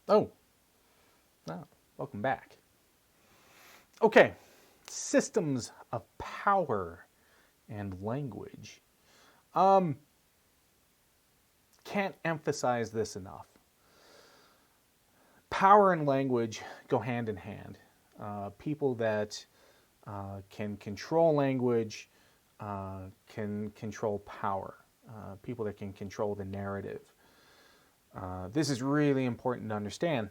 Oh, no, welcome back. Okay, systems of power and language. Um, can't emphasize this enough. Power and language go hand in hand. People that can control language can control power. People that can control the narrative. This is really important to understand.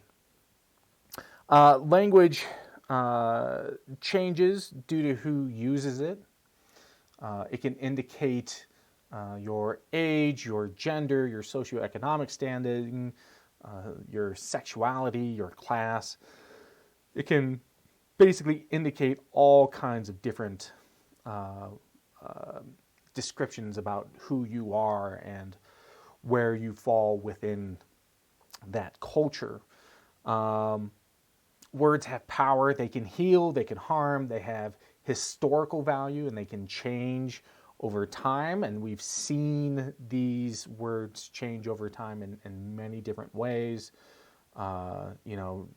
Language changes due to who uses it. It can indicate your age, your gender, your socioeconomic standing, your sexuality, your class. It can basically indicate all kinds of different descriptions about who you are and where you fall within that culture. Words have power. They can heal, they can harm, they have historical value, and they can change over time. And we've seen these words change over time in many different ways. You know,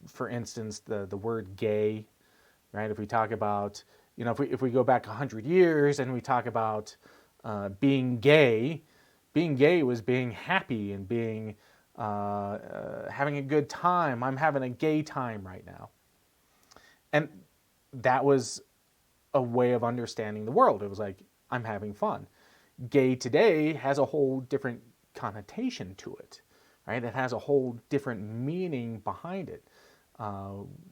for instance, the word gay, right? If we talk about, you know, if we go back 100 years and we talk about being gay was being happy and being having a good time. I'm having a gay time right now. And that was a way of understanding the world. It was like, I'm having fun. Gay today has a whole different connotation to it, right? It has a whole different meaning behind it.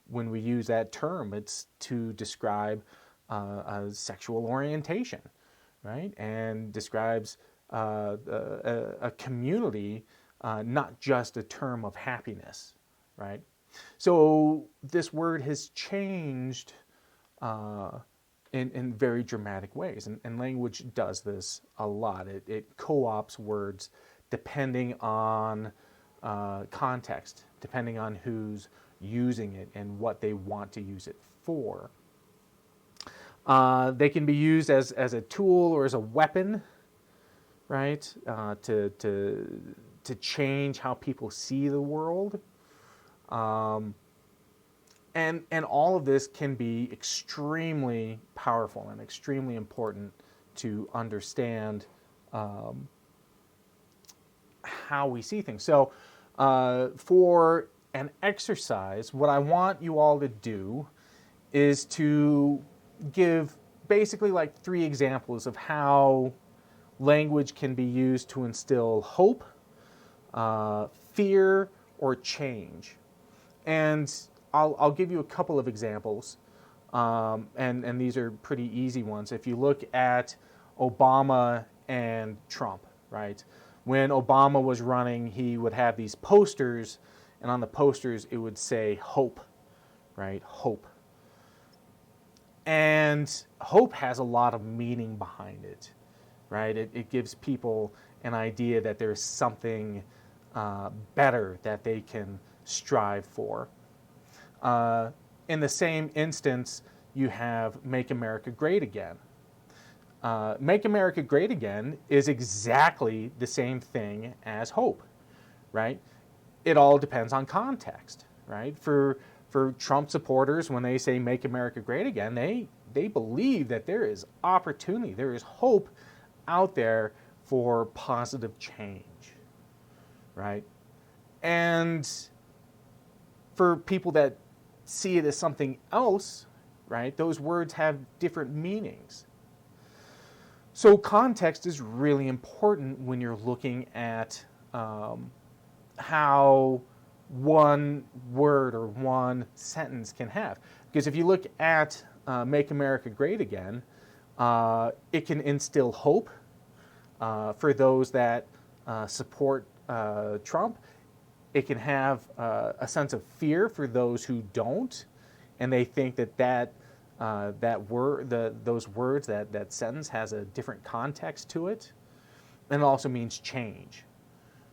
When we use that term, it's to describe a sexual orientation, right? And describes a community, not just a term of happiness, right? So this word has changed in very dramatic ways, and language does this a lot. It co-opts words depending on context, depending on who's using it and what they want to use it for. They can be used as a tool or as a weapon, right? To change how people see the world. And all of this can be extremely powerful and extremely important to understand how we see things. So, for an exercise, what I want you all to do is to give basically like 3 examples of how language can be used to instill hope, fear, or change. And I'll give you a couple of examples, and these are pretty easy ones. If you look at Obama and Trump, right? When Obama was running, he would have these posters, and on the posters it would say hope, right? Hope. And hope has a lot of meaning behind it, right? It gives people an idea that there's something better that they can strive for. In the same instance, you have Make America Great Again. Make America Great Again is exactly the same thing as hope, right? It all depends on context, right? For Trump supporters, when they say Make America Great Again, they believe that there is opportunity, there is hope out there for positive change, right? And for people that see it as something else, right, those words have different meanings. So context is really important when you're looking at how one word or one sentence can have. Because if you look at Make America Great Again, it can instill hope for those that support Trump. It can have a sense of fear for those who don't, and they think that those words, that sentence has a different context to it, and it also means change,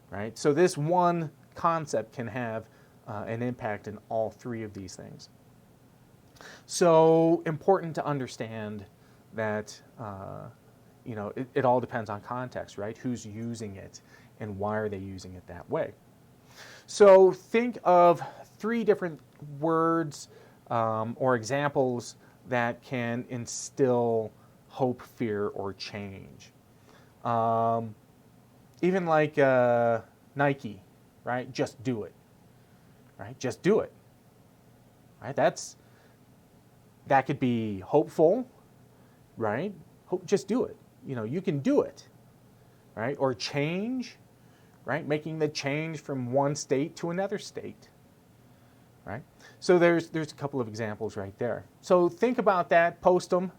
right? So this one concept can have an impact in all 3 of these things. So important to understand that it all depends on context, right? Who's using it, and why are they using it that way? So think of three different words or examples that can instill hope, fear, or change. Um, Even like Nike, right? Just do it, right? Just do it, right? That could be hopeful, right? Hope, just do it. You can do it, right? Or change, right? Making the change from one state to another state, right? So there's a couple of examples right there. So think about that, post them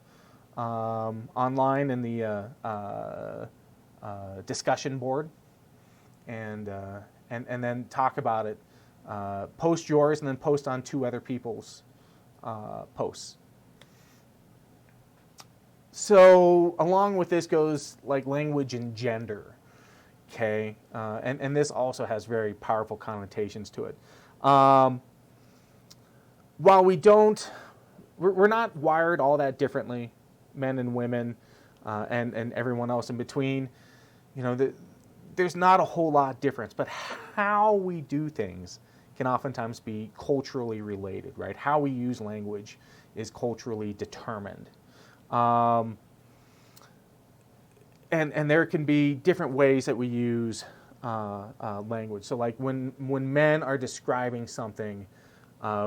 online in the discussion board, and then talk about it. Post yours and then post on two other people's posts. So along with this goes like language and gender, okay, and this also has very powerful connotations to it. While we're not wired all that differently, men and women, and everyone else in between. There's not a whole lot difference, but how we do things can oftentimes be culturally related, right? How we use language is culturally determined. And there can be different ways that we use language. So like when men are describing something,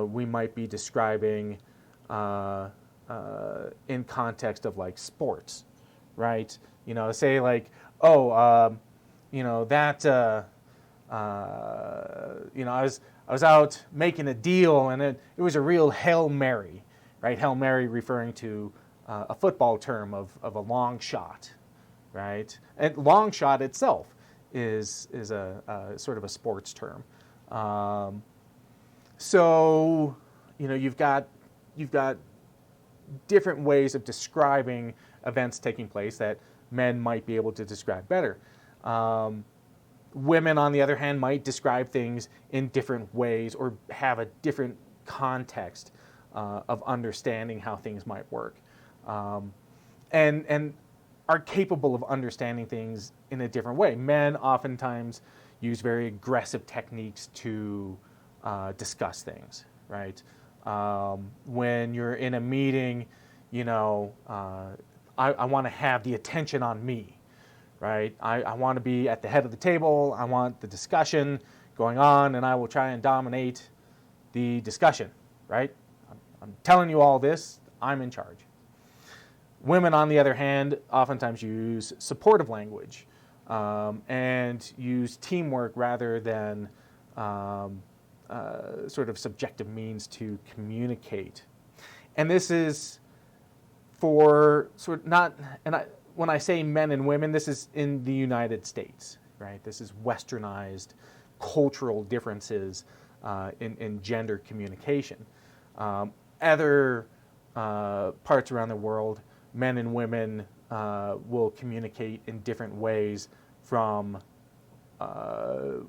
we might be describing in context of like sports, right? Say like, oh, that, I was out making a deal and it was a real Hail Mary, right? Hail Mary referring to a football term of a long shot, right? And long shot itself is a sort of a sports term. So, you've got different ways of describing events taking place that men might be able to describe better. Women, on the other hand, might describe things in different ways or have a different context of understanding how things might work, and are capable of understanding things in a different way. Men oftentimes use very aggressive techniques to discuss things, right? When you're in a meeting, I want to have the attention on me, right? I want to be at the head of the table. I want the discussion going on, and I will try and dominate the discussion, right? I'm telling you all this. I'm in charge. Women, on the other hand, oftentimes use supportive language and use teamwork rather than sort of subjective means to communicate. And this is for sort of not, when I say men and women, this is in the United States, right? This is westernized cultural differences in gender communication. Other parts around the world, men and women will communicate in different ways from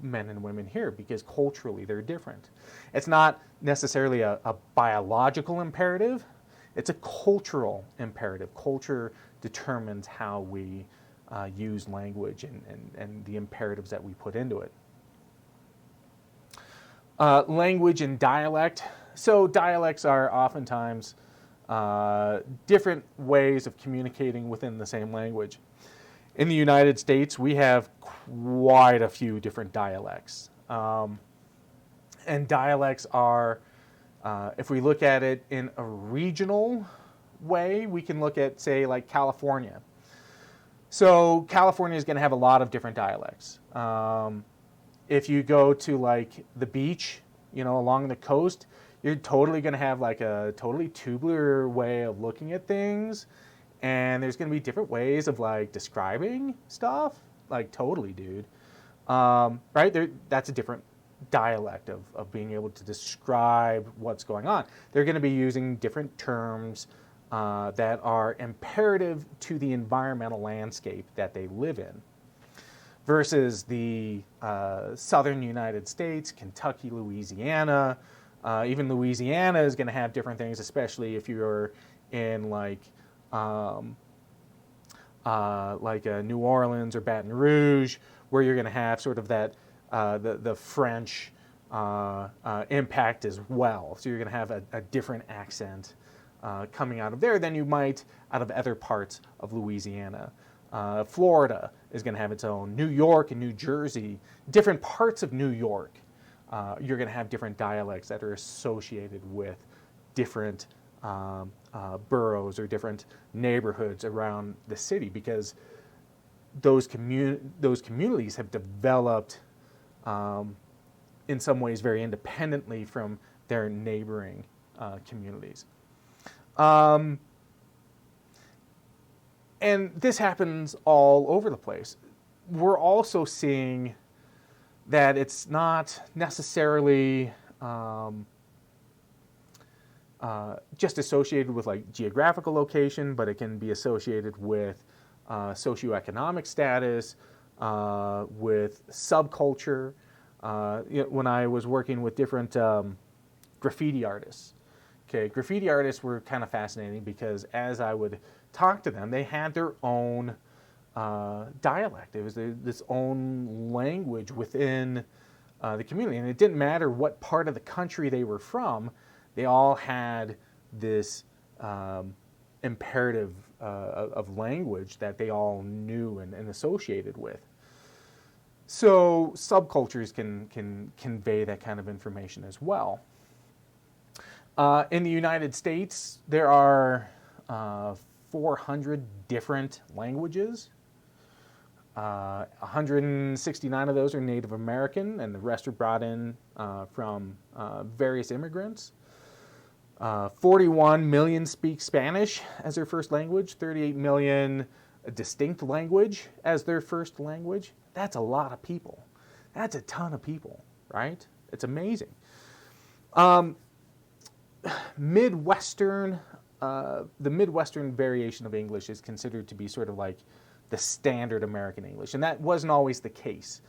men and women here because culturally they're different. It's not necessarily a biological imperative, it's a cultural imperative. Culture determines how we use language and the imperatives that we put into it. Language and dialect. So dialects are oftentimes different ways of communicating within the same language. In the United States, we have quite a few different dialects. And dialects are, if we look at it in a regional way, we can look at, say, like California. So California is going to have a lot of different dialects. If you go to like the beach, along the coast, you're totally going to have like a totally tubular way of looking at things. And there's going to be different ways of like describing stuff. Like totally, dude. Right? That's a different dialect of being able to describe what's going on. They're going to be using different terms that are imperative to the environmental landscape that they live in. Versus the southern United States, Kentucky, Louisiana. Even Louisiana is going to have different things, especially if you're in like New Orleans or Baton Rouge, where you're going to have sort of that the French impact as well. So you're going to have a different accent coming out of there than you might out of other parts of Louisiana. Florida is going to have its own. New York and New Jersey, different parts of New York, you're going to have different dialects that are associated with different boroughs or different neighborhoods around the city, because those communities have developed in some ways very independently from their neighboring communities. And this happens all over the place. We're also seeing that it's not necessarily just associated with like geographical location, but it can be associated with socioeconomic status, with subculture. When I was working with different graffiti artists, graffiti artists were kind of fascinating because as I would talk to them, they had their own dialect. It was this own language within the community, and it didn't matter what part of the country they were from. They all had this imperative of language that they all knew and associated with. So subcultures can convey that kind of information as well. In the United States, there are 400 different languages. 169 of those are Native American, and the rest are brought in from various immigrants. 41 million speak Spanish as their first language, 38 million a distinct language as their first language. That's a lot of people. That's a ton of people, right? It's amazing. Midwestern, the Midwestern variation of English is considered to be sort of like the standard American English, and that wasn't always the case,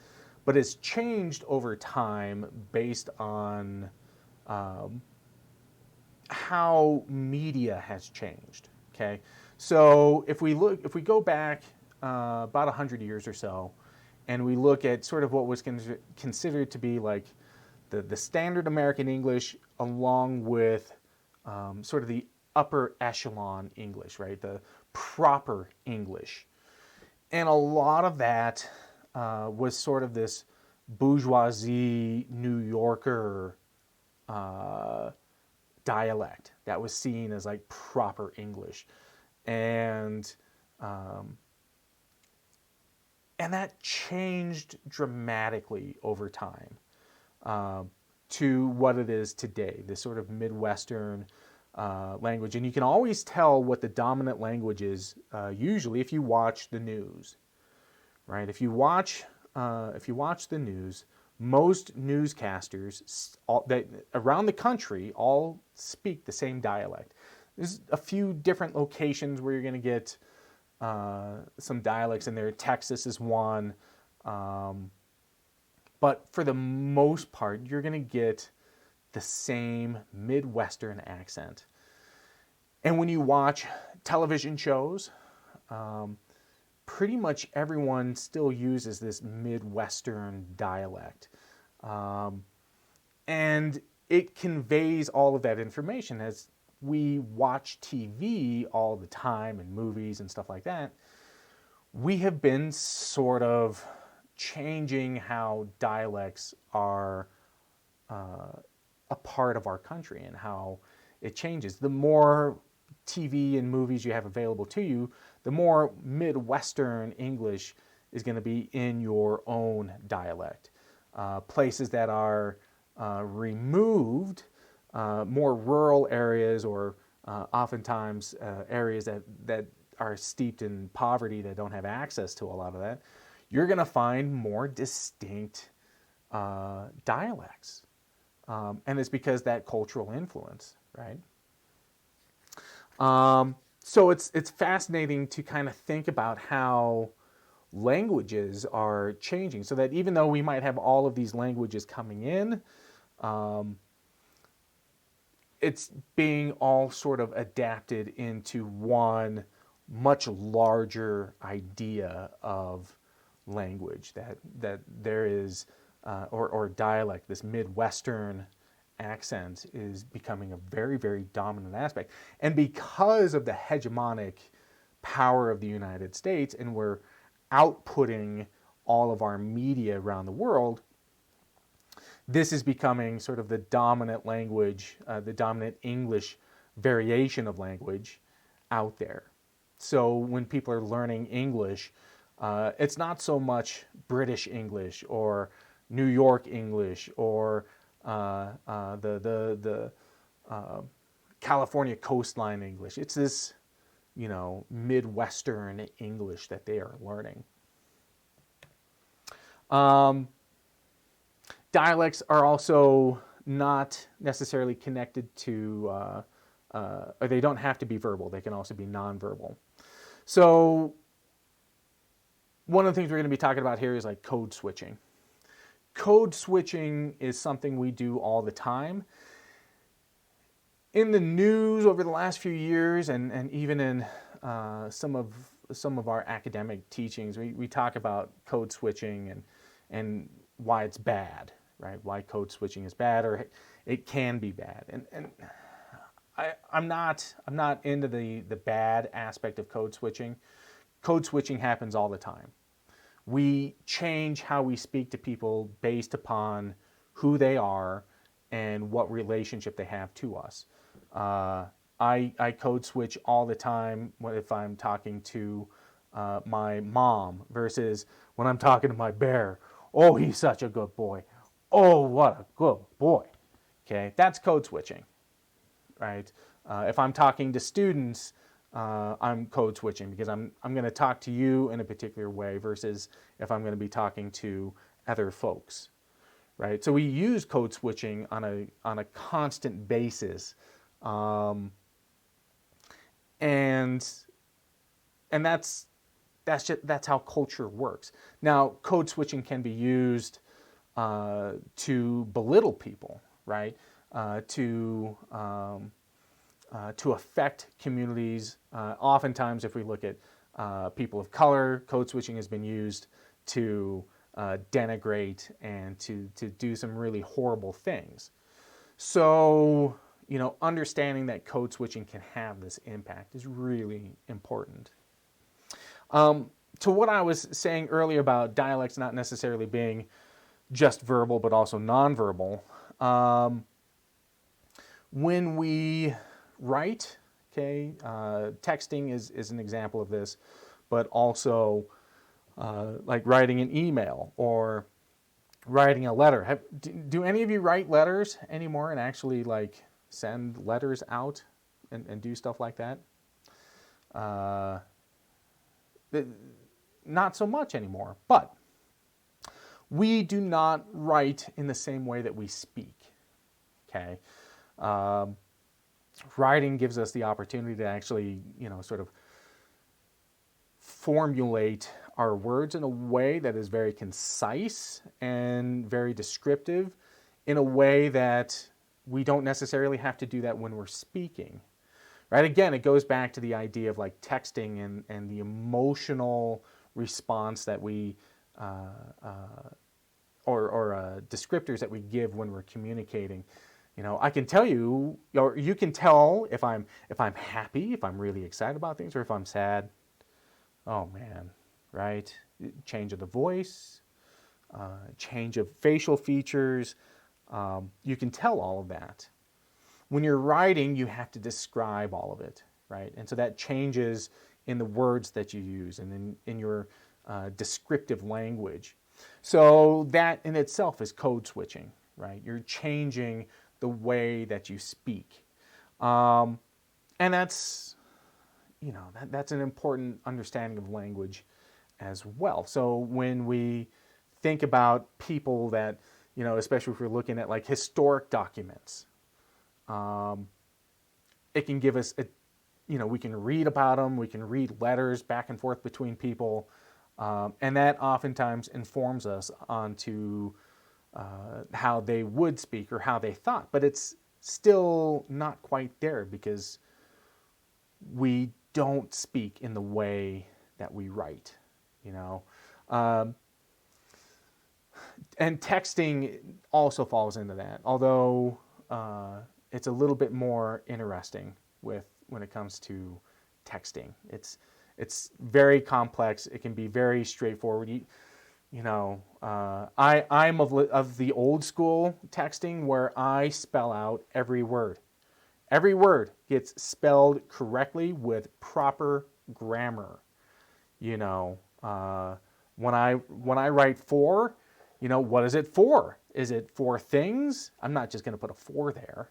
but it's changed over time based on how media has changed. Okay, so if we go back about 100 years or so, and we look at sort of what was considered to be like the standard American English, along with sort of the upper echelon English, right? The proper English. And a lot of that was sort of this bourgeoisie New Yorker dialect that was seen as like proper English. And that changed dramatically over time to what it is today, this sort of Midwestern language. And you can always tell what the dominant language is usually if you watch the news, right? If you watch the news, most newscasters that around the country all speak the same dialect. There's a few different locations where you're going to get some dialects in there. Texas is one. But for the most part, you're going to get the same Midwestern accent. And when you watch television shows, pretty much everyone still uses this Midwestern dialect. And it conveys all of that information. As we watch TV all the time and movies and stuff like that, we have been sort of changing how dialects are a part of our country and how it changes. The more TV and movies you have available to you, the more Midwestern English is going to be in your own dialect. Places that are removed, more rural areas, or oftentimes areas that are steeped in poverty, that don't have access to a lot of that, you're going to find more distinct dialects. And it's because that cultural influence, right? So it's fascinating to kind of think about how languages are changing, so that even though we might have all of these languages coming in, it's being all sort of adapted into one much larger idea of language, that there is or dialect, this Midwestern accent is becoming a very, very dominant aspect. And because of the hegemonic power of the United States, and we're outputting all of our media around the world, this is becoming sort of the dominant language, the dominant English variation of language out there. So when people are learning English, it's not so much British English or New York English or the California coastline English. It's this, Midwestern English that they are learning. Dialects are also not necessarily connected to, or they don't have to be verbal. They can also be nonverbal. So one of the things we're going to be talking about here is like code switching. Code switching is something we do all the time. In the news over the last few years, and even in some of our academic teachings, we talk about code switching and why it's bad, right? Why code switching is bad, or it can be bad. And I'm not into the bad aspect of code switching. Code switching happens all the time. We change how we speak to people based upon who they are and what relationship they have to us. I code switch all the time if I'm talking to my mom versus when I'm talking to my bear. Oh, he's such a good boy. Oh, what a good boy. Okay, that's code switching, right? If I'm talking to students, I'm code switching because I'm going to talk to you in a particular way versus if I'm going to be talking to other folks, right? So we use code switching on a constant basis, and that's how culture works. Now, code switching can be used to belittle people, right? To affect communities. Oftentimes, if we look at people of color, code switching has been used to denigrate and to do some really horrible things. So, understanding that code switching can have this impact is really important. To what I was saying earlier about dialects not necessarily being just verbal but also nonverbal, when we write, okay, texting is an example of this, but also like writing an email or writing a letter. Do any of you write letters anymore and actually like send letters out and do stuff like that? Not so much anymore, but we do not write in the same way that we speak, okay? Writing gives us the opportunity to actually, sort of formulate our words in a way that is very concise and very descriptive, in a way that we don't necessarily have to do that when we're speaking, right? Again, it goes back to the idea of like texting and the emotional response that we, or descriptors that we give when we're communicating. I can tell you, or you can tell if I'm happy, if I'm really excited about things, or if I'm sad. Oh man, right? Change of the voice, change of facial features. You can tell all of that. When you're writing, you have to describe all of it, right? And so that changes in the words that you use and in your descriptive language. So that in itself is code switching, right? You're changing the way that you speak. And that's, that's an important understanding of language as well. So when we think about people that, especially if we're looking at like historic documents, it can give us we can read about them, we can read letters back and forth between people, and that oftentimes informs us onto how they would speak or how they thought. But it's still not quite there because we don't speak in the way that we write, And texting also falls into that, although it's a little bit more interesting with when it comes to texting. It's very complex. It can be very straightforward. I'm of the old school texting where I spell out every word. Every word gets spelled correctly with proper grammar. You know, when I write for, what is it for? Is it for things? I'm not just going to put a for there,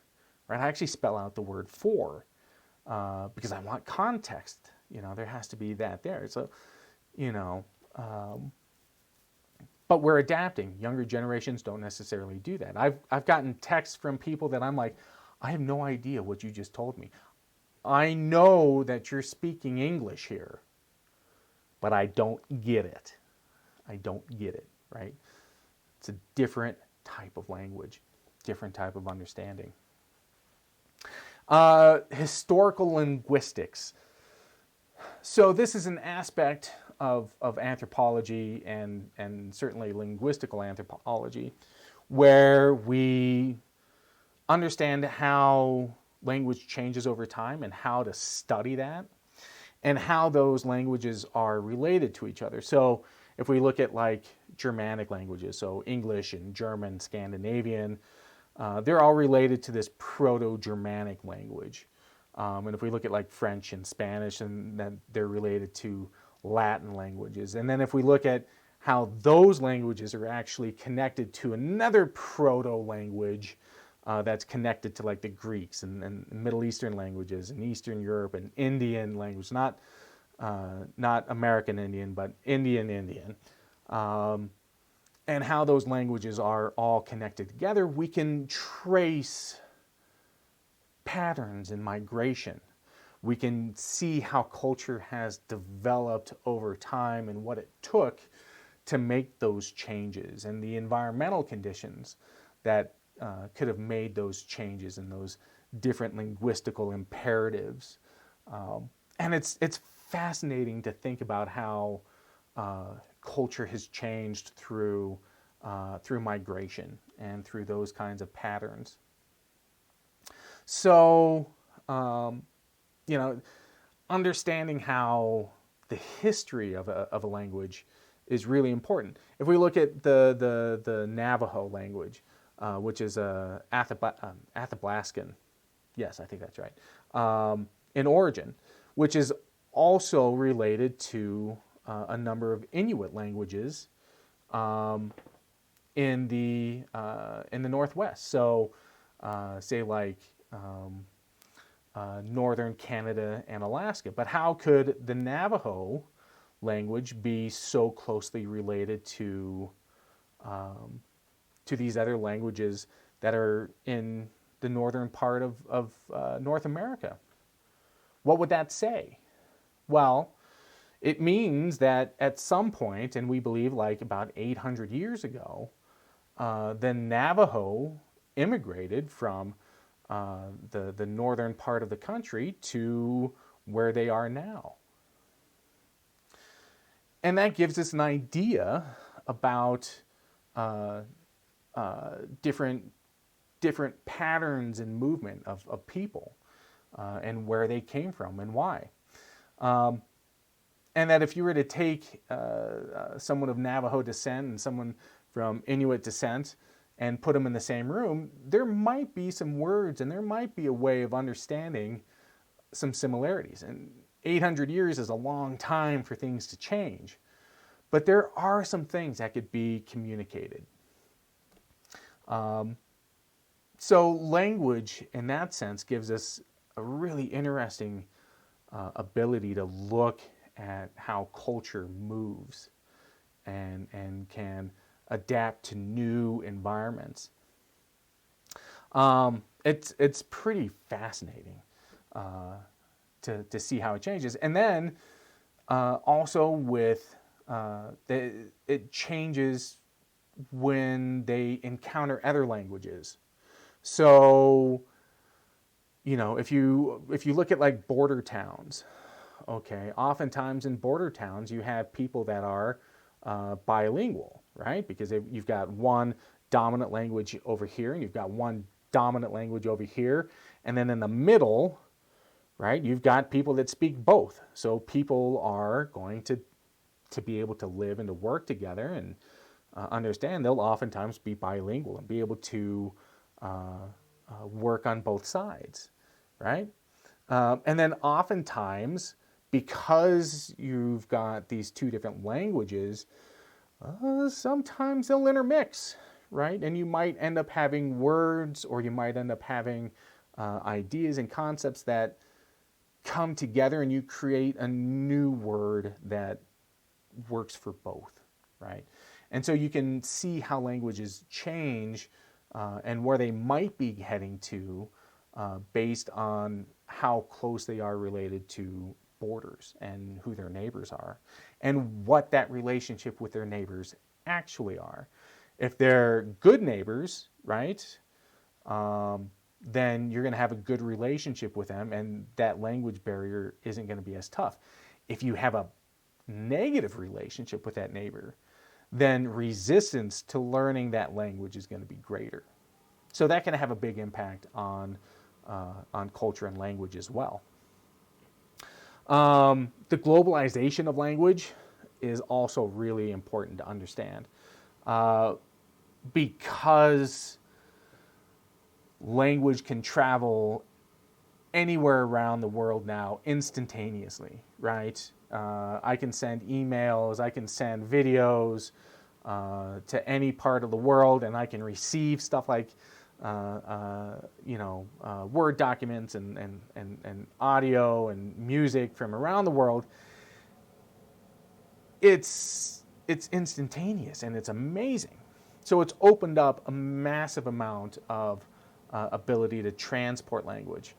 right? I actually spell out the word for because I want context. There has to be that there. So, you know, but we're adapting. Younger generations don't necessarily do that. I've gotten texts from people that I'm like, I have no idea what you just told me. I know that you're speaking English here, but I don't get it. I don't get it, right? It's a different type of language, different type of understanding. Historical linguistics. So this is an aspect of anthropology and certainly linguistical anthropology where we understand how language changes over time and how to study that and how those languages are related to each other. So if we look at like Germanic languages, so English and German, Scandinavian, they're all related to this Proto-Germanic language. And if we look at like French and Spanish, and then they're related to Latin languages. And then if we look at how those languages are actually connected to another proto-language that's connected to like the Greeks and Middle Eastern languages and Eastern Europe and Indian language, not American Indian, but Indian. And how those languages are all connected together, we can trace patterns in migration. We can see how culture has developed over time and what it took to make those changes and the environmental conditions that could have made those changes and those different linguistical imperatives. And it's fascinating to think about how culture has changed through migration and through those kinds of patterns. So, understanding how the history of a language is really important. If we look at the Navajo language, which is Athabascan, yes, I think that's right, in origin, which is also related to a number of Inuit languages in the Northwest. So, say like northern Canada and Alaska. But how could the Navajo language be so closely related to these other languages that are in the northern part of North America? What would that say? Well, it means that at some point, and we believe like about 800 years ago, the Navajo immigrated from the northern part of the country to where they are now. And that gives us an idea about different patterns and movement of people and where they came from and why. And that if you were to take someone of Navajo descent and someone from Inuit descent and put them in the same room, there might be some words and there might be a way of understanding some similarities. And 800 years is a long time for things to change. But there are some things that could be communicated. So language, in that sense, gives us a really interesting ability to look at how culture moves and can adapt to new environments. It's pretty fascinating to see how it changes. And then also with it changes when they encounter other languages. So, if you look at like border towns, okay, oftentimes in border towns you have people that are bilingual, right? Because you've got one dominant language over here, and you've got one dominant language over here, and then in the middle, right, you've got people that speak both. So people are going to be able to live and to work together and understand. They'll oftentimes be bilingual and be able to work on both sides, right? And then oftentimes, because you've got these two different languages, sometimes they'll intermix, right? And you might end up having words, or you might end up having ideas and concepts that come together, and you create a new word that works for both, right? And so you can see how languages change and where they might be heading to based on how close they are related to borders and who their neighbors are and what that relationship with their neighbors actually are. If they're good neighbors, right, then you're going to have a good relationship with them, and that language barrier isn't going to be as tough. If you have a negative relationship with that neighbor, then resistance to learning that language is going to be greater. So that can have a big impact on culture and language as well. The globalization of language is also really important to understand because language can travel anywhere around the world now instantaneously, right? I can send emails, I can send videos to any part of the world, and I can receive stuff like Word documents and audio and music from around the world. It's instantaneous and it's amazing. So it's opened up a massive amount of ability to transport language.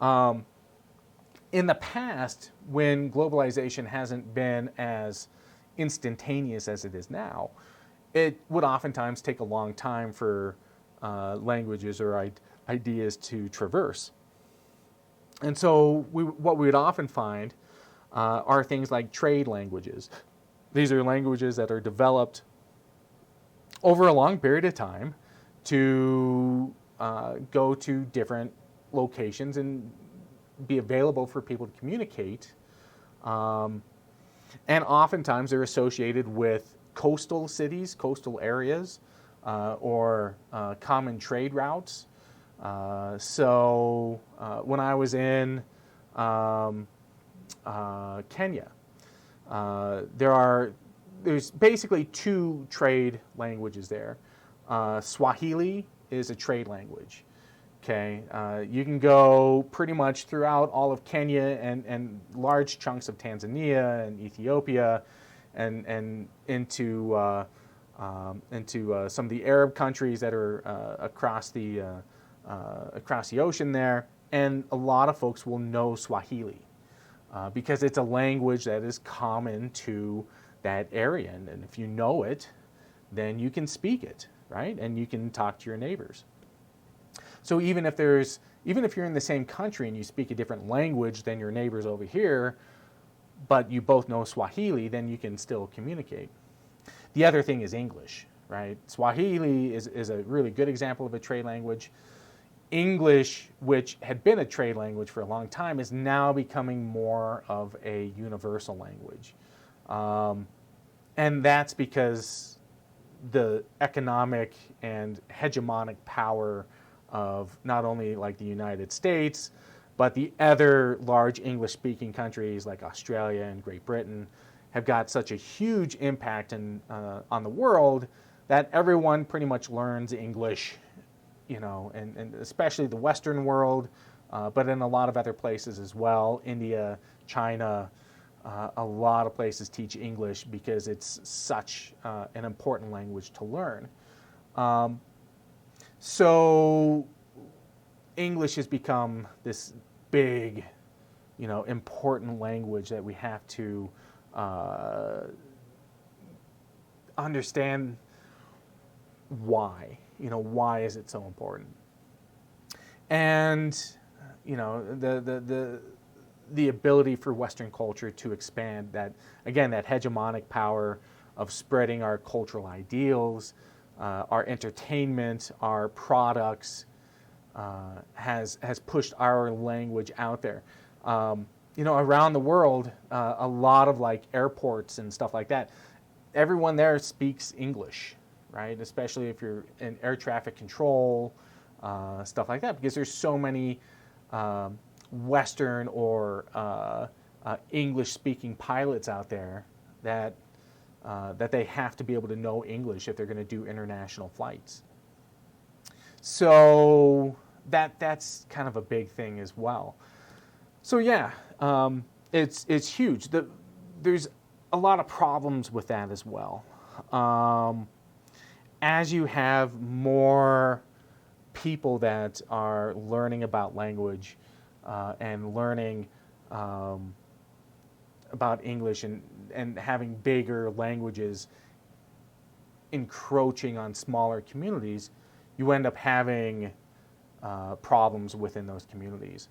In the past, when globalization hasn't been as instantaneous as it is now, it would oftentimes take a long time for languages or ideas to traverse. And so what we would often find are things like trade languages. These are languages that are developed over a long period of time to go to different locations and be available for people to communicate. And oftentimes they're associated with coastal cities, coastal areas, or common trade routes. So when I was in Kenya, there's basically two trade languages there. Swahili is a trade language. Okay, you can go pretty much throughout all of Kenya and large chunks of Tanzania and Ethiopia, and into some of the Arab countries that are across the ocean there, and a lot of folks will know Swahili because it's a language that is common to that area, and if you know it, then you can speak it, right? And you can talk to your neighbors. So even if you're in the same country and you speak a different language than your neighbors over here, but you both know Swahili, then you can still communicate. The other thing is English, right? Swahili is a really good example of a trade language. English, which had been a trade language for a long time, is now becoming more of a universal language. And that's because the economic and hegemonic power of not only like the United States, but the other large English-speaking countries like Australia and Great Britain have got such a huge impact on the world that everyone pretty much learns English, and especially the Western world, but in a lot of other places as well. India, China, a lot of places teach English because it's such an important language to learn. So English has become this big, important language that we have to understand why. Why is it so important? And the ability for Western culture to expand that, again, that hegemonic power of spreading our cultural ideals, our entertainment, our products, has pushed our language out there. Around the world, a lot of like airports and stuff like that, everyone there speaks English, right? Especially if you're in air traffic control, stuff like that, because there's so many Western or English-speaking pilots out there that they have to be able to know English if they're going to do international flights. So that's kind of a big thing as well. So yeah, it's huge. There's a lot of problems with that as well. As you have more people that are learning about language and learning about English and having bigger languages encroaching on smaller communities, you end up having problems within those communities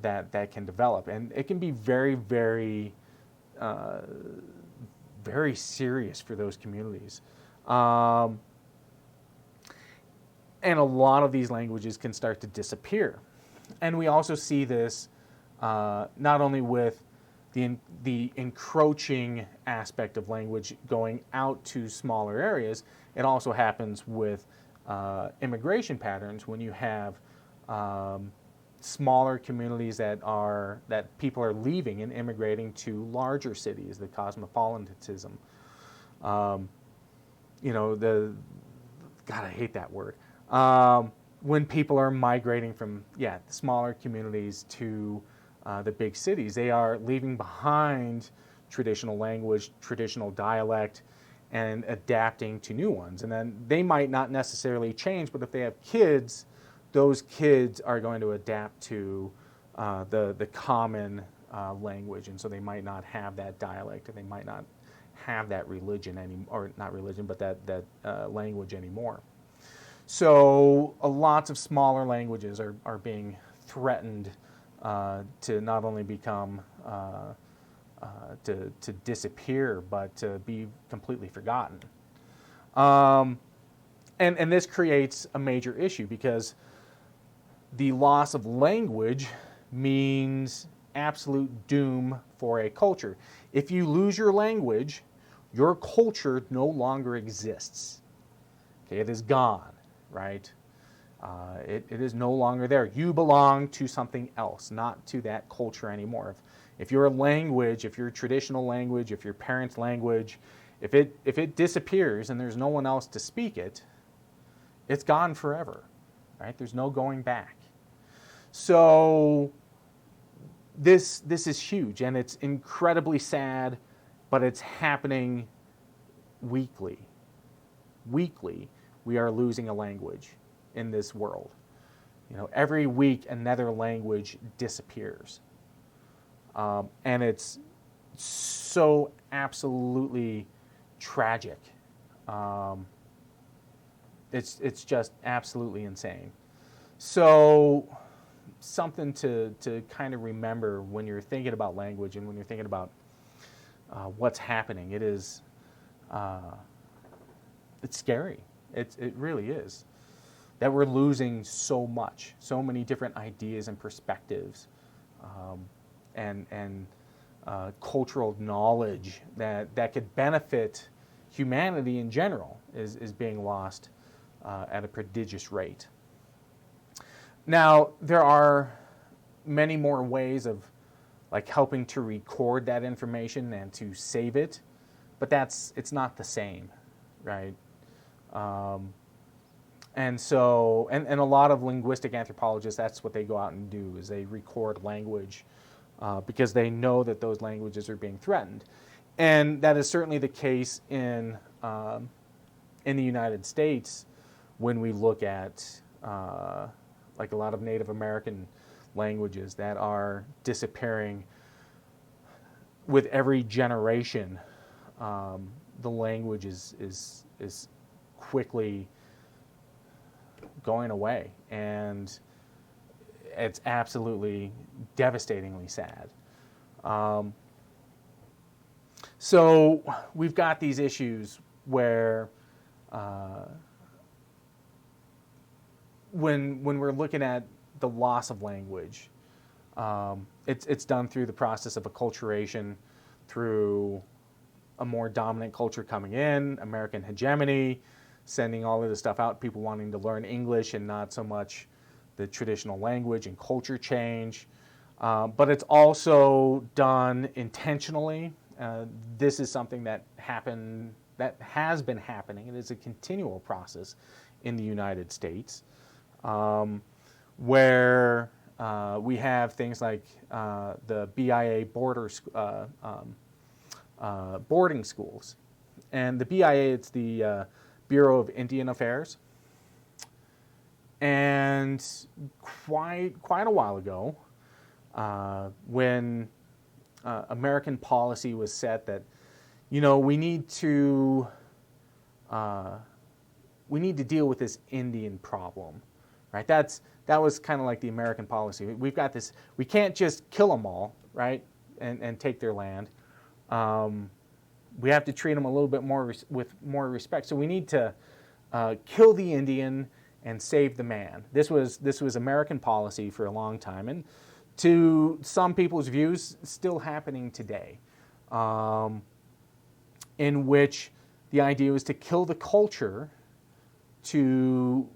that can develop. And it can be very, very, very serious for those communities. And a lot of these languages can start to disappear. And we also see this not only with the encroaching aspect of language going out to smaller areas, it also happens with immigration patterns when you have smaller communities that people are leaving and immigrating to larger cities, the cosmopolitanism. God, I hate that word. When people are migrating from the smaller communities to the big cities, they are leaving behind traditional language, traditional dialect, and adapting to new ones. And then they might not necessarily change, but if they have kids, those kids are going to adapt to the common language, and so they might not have that dialect, and they might not have that religion or not religion, but that language anymore. So lots of smaller languages are being threatened to not only become to disappear, but to be completely forgotten. And this creates a major issue because the loss of language means absolute doom for a culture. If you lose your language, your culture no longer exists. Okay, it is gone, right? It is no longer there. You belong to something else, not to that culture anymore. If your language, if your traditional language, if your parents' language, if it disappears and there's no one else to speak it, it's gone forever, right? There's no going back. So this is huge, and it's incredibly sad, but it's happening weekly. Weekly, we are losing a language in this world. Every week another language disappears. And it's so absolutely tragic. It's just absolutely insane. So something to kind of remember when you're thinking about language and when you're thinking about what's happening. It's scary. It really is. That we're losing so much, so many different ideas and perspectives, and cultural knowledge that could benefit humanity in general is being lost at a prodigious rate. Now, there are many more ways of helping to record that information and to save it, but it's not the same, right? And so, and a lot of linguistic anthropologists, that's what they go out and do, is they record language because they know that those languages are being threatened. And that is certainly the case in the United States when we look at a lot of Native American languages that are disappearing with every generation. The language is quickly going away, and it's absolutely devastatingly sad. So we've got these issues where when we're looking at the loss of language, it's done through the process of acculturation, through a more dominant culture coming in, American hegemony, sending all of this stuff out, people wanting to learn English and not so much the traditional language, and culture change. But it's also done intentionally. This is something that has been happening. It is a continual process in the United States, where we have things like the BIA boarding schools. And the BIA, it's the Bureau of Indian Affairs. And quite a while ago, when American policy was set that, we need to deal with this Indian problem, right? That was kind of like the American policy. We've got this. We can't just kill them all, right, and take their land. We have to treat them a little bit more with more respect. So we need to kill the Indian and save the man. This was American policy for a long time, and to some people's views, still happening today, in which the idea was to kill the culture to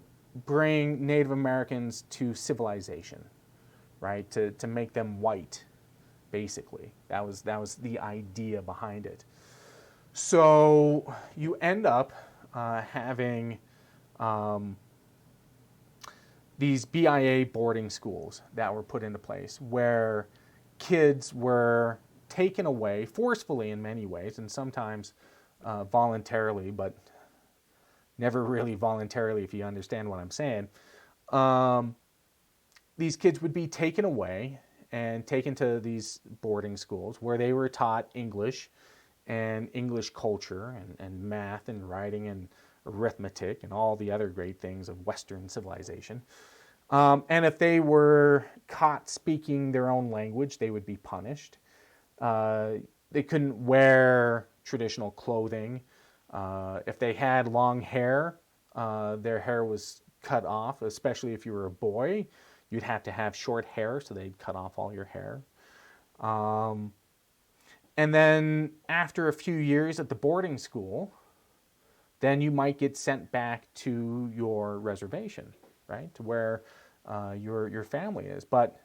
bring Native Americans to civilization, right? To make them white, basically. That was the idea behind it. So you end up having these BIA boarding schools that were put into place, where kids were taken away forcefully in many ways, and sometimes voluntarily, but never really voluntarily, if you understand what I'm saying. These kids would be taken away and taken to these boarding schools where they were taught English and English culture and math and writing and arithmetic and all the other great things of Western civilization. And if they were caught speaking their own language, they would be punished. They couldn't wear traditional clothing. If they had long hair, their hair was cut off, especially if you were a boy. You'd have to have short hair, so they'd cut off all your hair. And then after a few years at the boarding school, then you might get sent back to your reservation, right, to where your family is. But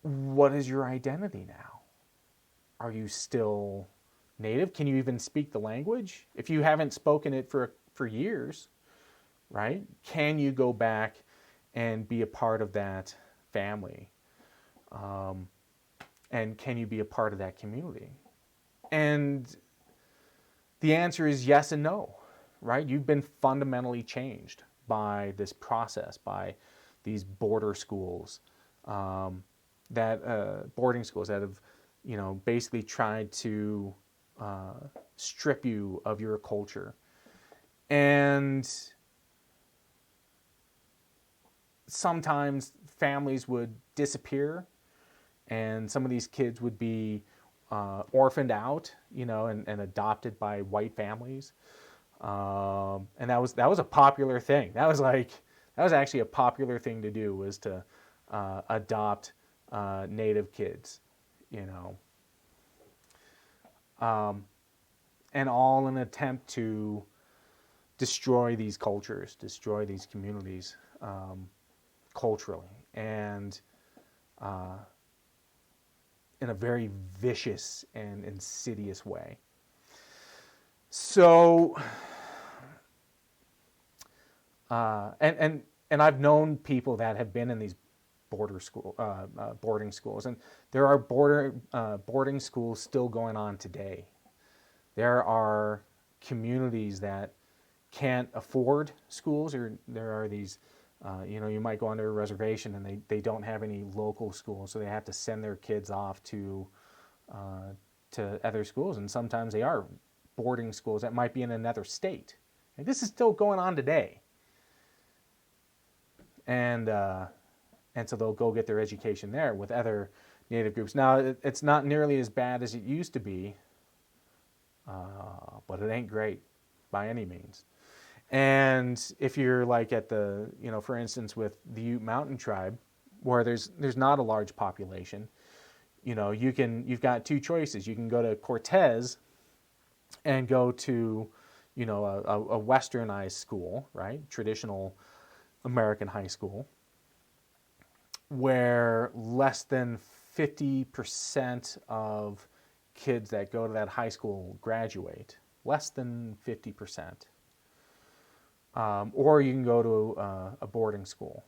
what is your identity now? Are you still Native? Can you even speak the language? If you haven't spoken it for years, right? Can you go back and be a part of that family? And can you be a part of that community? And the answer is yes and no, right? You've been fundamentally changed by this process, by these boarding schools that have, basically tried to strip you of your culture. And sometimes families would disappear, and some of these kids would be orphaned out, and adopted by white families. And that was a popular thing. That was actually a popular thing to do, was to adopt Native kids, and all in an attempt to destroy these cultures, destroy these communities culturally, and in a very vicious and insidious way. So, and I've known people that have been in these boarding schools, and there are boarding schools still going on today. There are communities that can't afford schools, or there are these, you might go onto a reservation and they don't have any local schools, so they have to send their kids off to other schools, and sometimes they are boarding schools that might be in another state. And this is still going on today. And so they'll go get their education there with other Native groups. Now, it's not nearly as bad as it used to be, but it ain't great by any means. And if you're like at the, for instance, with the Ute Mountain Tribe, where there's not a large population, you've got two choices. You can go to Cortez and go to, a westernized school, right? Traditional American high school, where less than 50% of kids that go to that high school graduate. Less than 50%. Or you can go to a boarding school,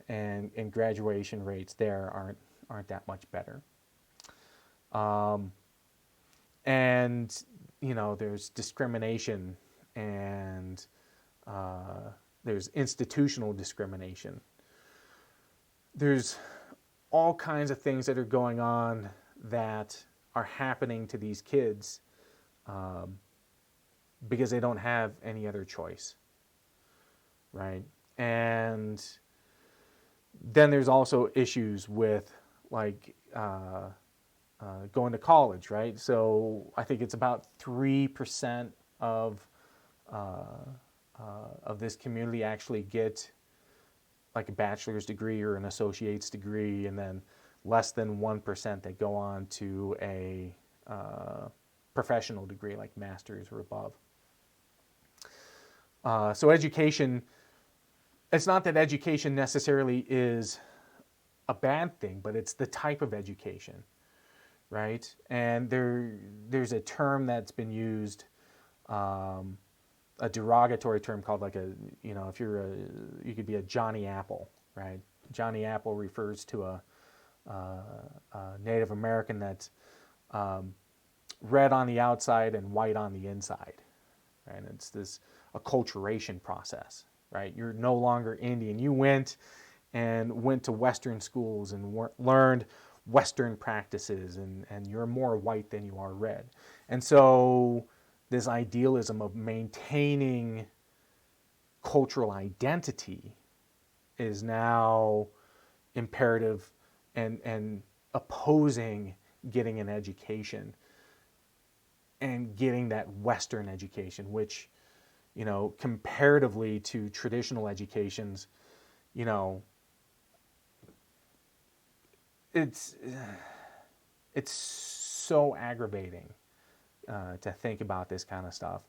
and graduation rates there aren't that much better. And there's discrimination, and there's institutional discrimination. There's all kinds of things that are going on that are happening to these kids because they don't have any other choice, right? And then there's also issues with like going to college, right? So I think it's about 3% of this community actually get like a bachelor's degree or an associate's degree, and then less than 1% that go on to a professional degree like master's or above. So education, it's not that education necessarily is a bad thing, but it's the type of education, right? And there's a term that's been used, a derogatory term called like if you could be a Johnny Apple, right? Johnny Apple refers to a Native American that's red on the outside and white on the inside, right? And it's this acculturation process, right? You're no longer Indian. You went to Western schools and learned Western practices, and you're more white than you are red. And so this idealism of maintaining cultural identity is now imperative and opposing getting an education and getting that Western education, which, comparatively to traditional educations, it's so aggravating to think about this kind of stuff,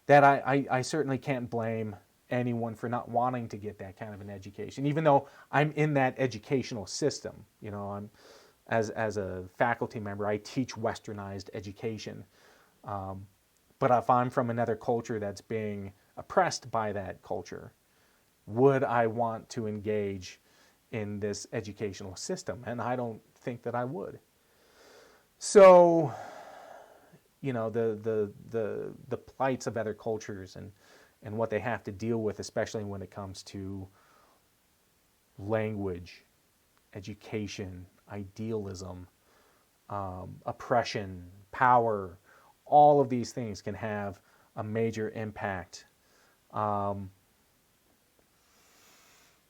that I certainly can't blame anyone for not wanting to get that kind of an education, even though I'm in that educational system. I'm as a faculty member, I teach Westernized education, but if I'm from another culture that's being oppressed by that culture, would I want to engage in this educational system? And I don't think that I would. So, the plights of other cultures and what they have to deal with, especially when it comes to language, education, idealism, oppression, power, all of these things can have a major impact.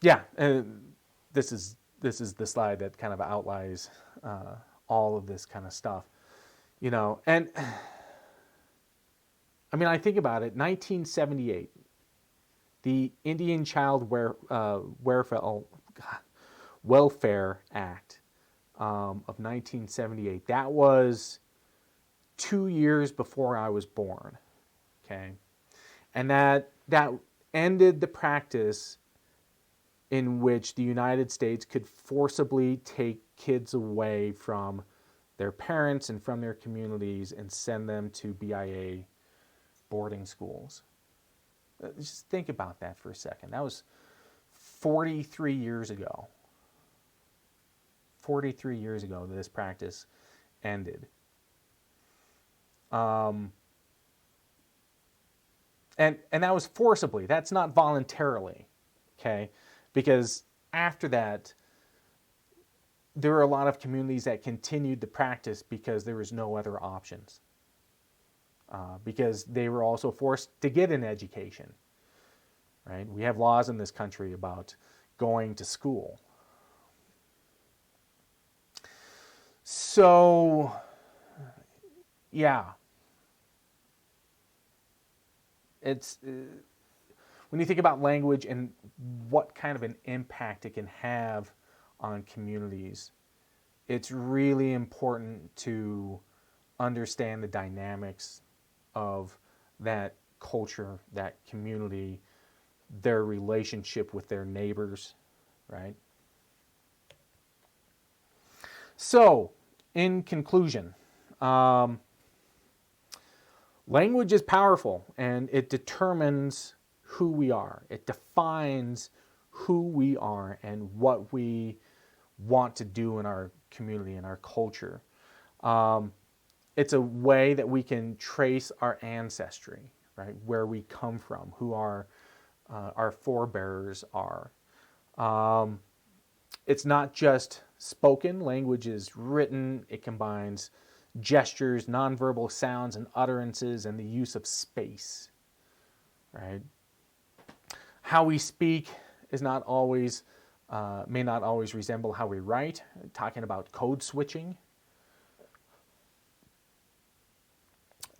This is the slide that kind of outlines all of this kind of stuff, and I mean, I think about it. 1978, the Indian Child Welfare Act of 1978. That was 2 years before I was born. Okay, and that ended the practice in which the United States could forcibly take kids away from their parents and from their communities and send them to BIA boarding schools. Just think about that for a second. That was 43 years ago. 43 years ago this practice ended. And that was forcibly. That's not voluntarily, okay? Because after that, there were a lot of communities that continued the practice because there was no other options. Because they were also forced to get an education, right? We have laws in this country about going to school. So, yeah, it's when you think about language and what kind of an impact it can have on communities, it's really important to understand the dynamics of that culture, that community, their relationship with their neighbors, right? So, in conclusion, language is powerful and it determines who we are. It defines who we are and what we want to do in our community and our culture. It's a way that we can trace our ancestry, right? Where we come from, who our forebears are. It's not just spoken, language is written, it combines gestures, nonverbal sounds and utterances, and the use of space, right? How we speak is not always, may not always resemble how we write, talking about code switching.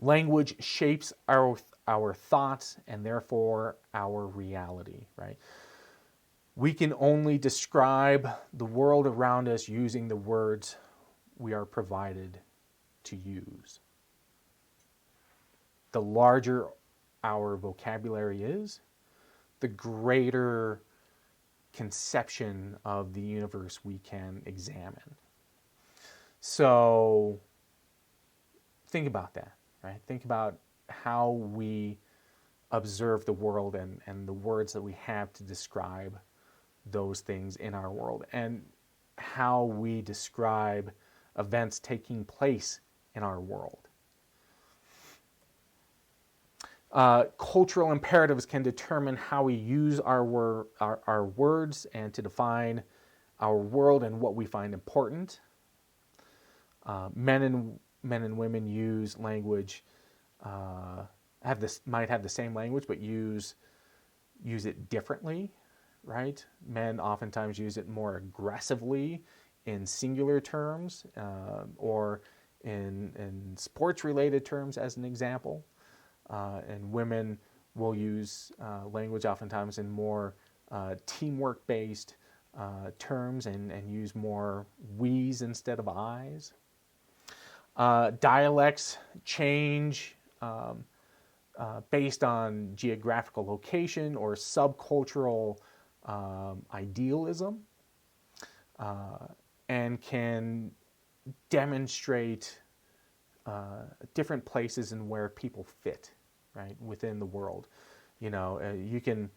Language shapes our thoughts and therefore our reality, right? We can only describe the world around us using the words we are provided to use. The larger our vocabulary is, the greater conception of the universe we can examine. So think about that, right? Think about how we observe the world and the words that we have to describe those things in our world, and how we describe events taking place in our world. Cultural imperatives can determine how we use our words and to define our world and what we find important. Men and women use language, might have the same language, but use it differently, right? Men oftentimes use it more aggressively in singular terms, or in sports-related terms, as an example. And women will use language oftentimes in more teamwork-based terms and use more we's instead of I's. Dialects change based on geographical location or subcultural idealism, and can demonstrate different places and where people fit, right, within the world. You know, you can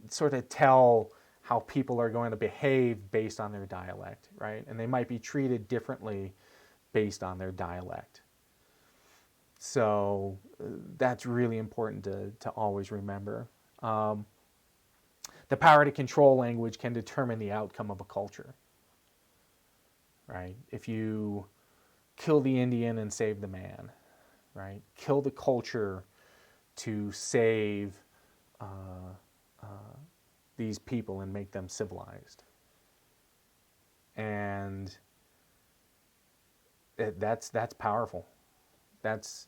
sort of tell how people are going to behave based on their dialect, right? And they might be treated differently based on their dialect. So that's really important to always remember. The power to control language can determine the outcome of a culture, right? If you kill the Indian and save the man, right? Kill the culture to save these people and make them civilized. And that's powerful. That's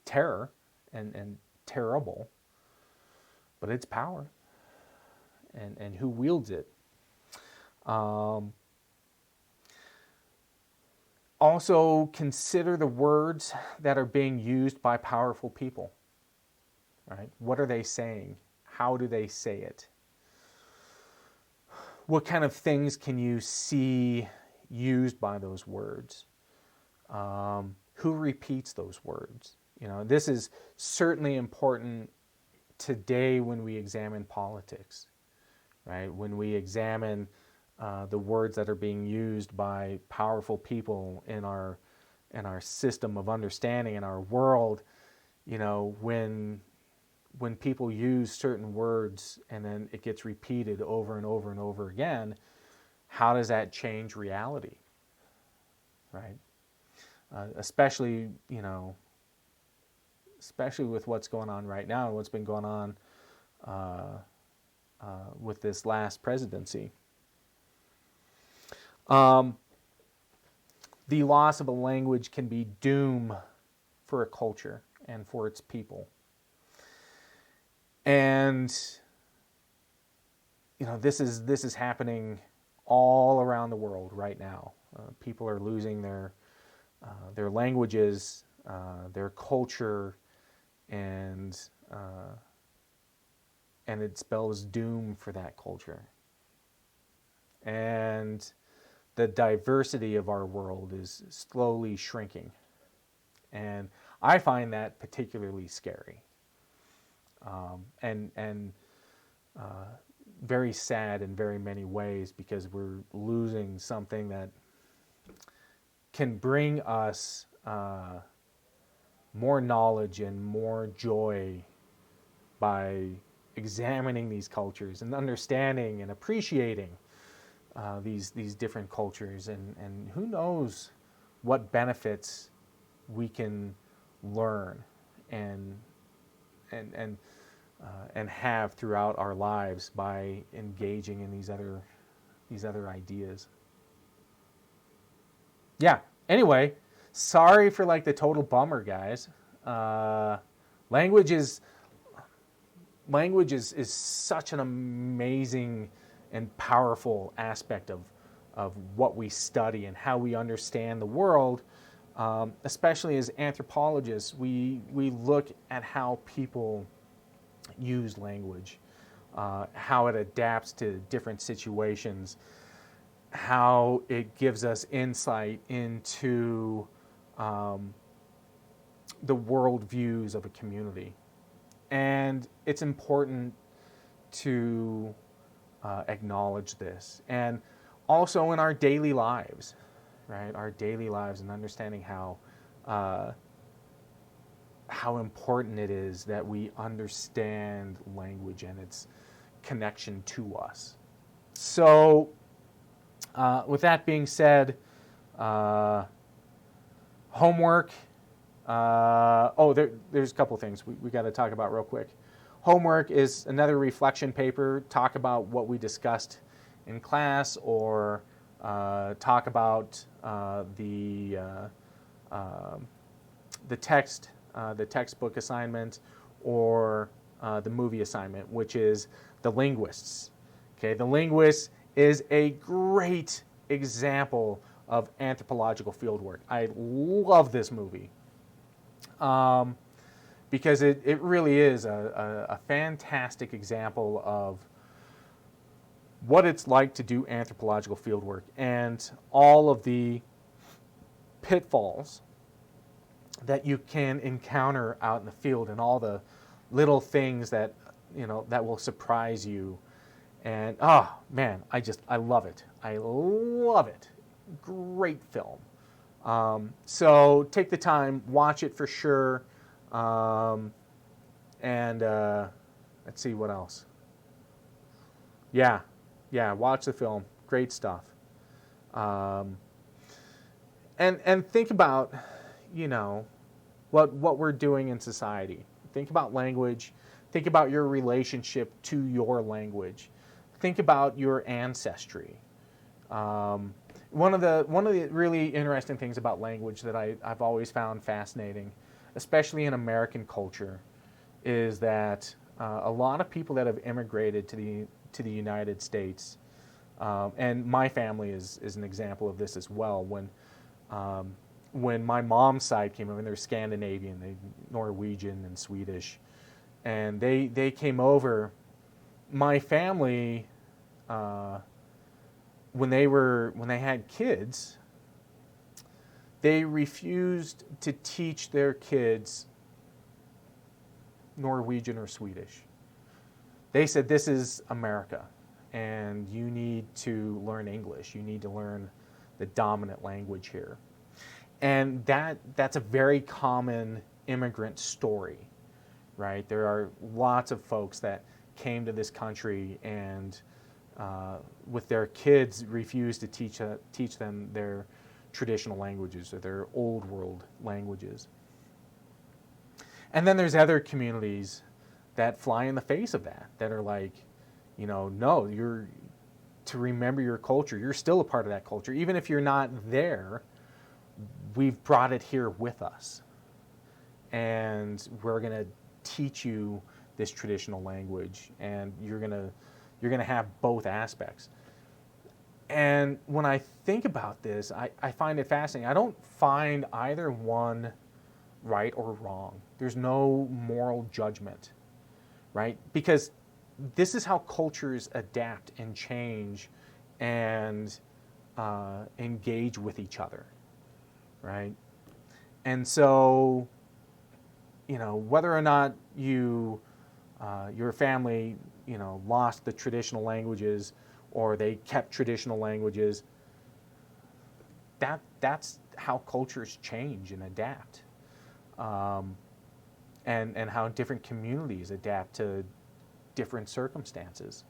terror and terrible, but it's power, and who wields it. Also, consider the words that are being used by powerful people, right? What are they saying? How do they say it? What kind of things can you see used by those words? Who repeats those words? You know, this is certainly important today when we examine politics, right? When we examine the words that are being used by powerful people in our system of understanding in our world. You know, when people use certain words and then it gets repeated over and over and over again, how does that change reality, right? Especially with what's going on right now and what's been going on with this last presidency. Um, the loss of a language can be doom for a culture and for its people. And this is happening all around the world right now. People are losing their languages, their culture, and it spells doom for that culture. And the diversity of our world is slowly shrinking, and I find that particularly scary, and very sad in very many ways, because we're losing something that can bring us more knowledge and more joy by examining these cultures and understanding and appreciating these different cultures, and who knows what benefits we can learn and and and have throughout our lives by engaging in these other ideas. Yeah. Anyway, sorry for like the total bummer, guys. Uh, language is language is such an amazing and powerful aspect of what we study and how we understand the world. Especially as anthropologists, we look at how people use language, how it adapts to different situations, how it gives us insight into the worldviews of a community. And it's important to acknowledge this. And also in our daily lives, right? Our daily lives, and understanding how important it is that we understand language and its connection to us. So, with that being said, homework. There's a couple things we got to talk about real quick. Homework is another reflection paper. Talk about what we discussed in class, or talk about the textbook assignment, or the movie assignment, which is The Linguists. Okay, The Linguists is a great example of anthropological fieldwork. I love this movie because it really is a fantastic example of what it's like to do anthropological fieldwork and all of the pitfalls that you can encounter out in the field, and all the little things that that will surprise you. And oh man, I love it. I love it. Great film. So take the time, watch it for sure. And let's see what else. Yeah, watch the film. Great stuff. And think about, what we're doing in society. Think about language. Think about your relationship to your language. Think about your ancestry. One of the really interesting things about language that I've always found fascinating, especially in American culture, is that a lot of people that have immigrated to the United States, and my family is an example of this as well. When my mom's side came over, and they're Scandinavian, they Norwegian and Swedish, and they came over. My family, when they had kids, they refused to teach their kids Norwegian or Swedish. They said, "This is America, and you need to learn English. You need to learn the dominant language here." And that's a very common immigrant story, right? There are lots of folks that came to this country and with their kids refused to teach them their traditional languages or their old world languages. And then there's other communities that fly in the face of that are like, no, to remember your culture. You're still a part of that culture. Even if you're not there, we've brought it here with us. And we're going to teach you this traditional language, and you're going to have both aspects. And when I think about this, I find it fascinating. I don't find either one right or wrong. There's no moral judgment, right? Because this is how cultures adapt and change and engage with each other, right? And so, whether or not your family, lost the traditional languages or they kept traditional languages, that's how cultures change and adapt, and how different communities adapt to different circumstances.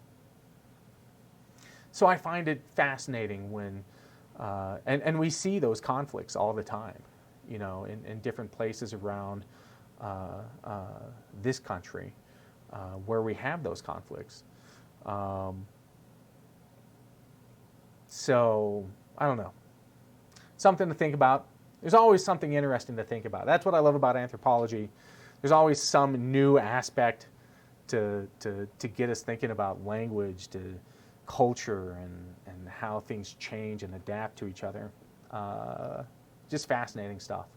So I find it fascinating when, and we see those conflicts all the time, in different places around this country where we have those conflicts. So, I don't know. Something to think about. There's always something interesting to think about. That's what I love about anthropology. There's always some new aspect to get us thinking about language, to culture, and how things change and adapt to each other. Just fascinating stuff.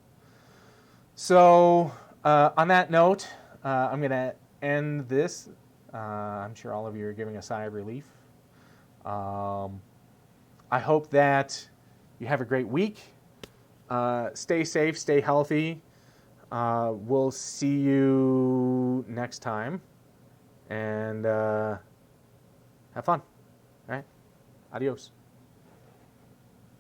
So, on that note, I'm going to end this. I'm sure all of you are giving a sigh of relief. I hope that you have a great week. Stay safe, stay healthy. We'll see you next time. And have fun. All right? Adios.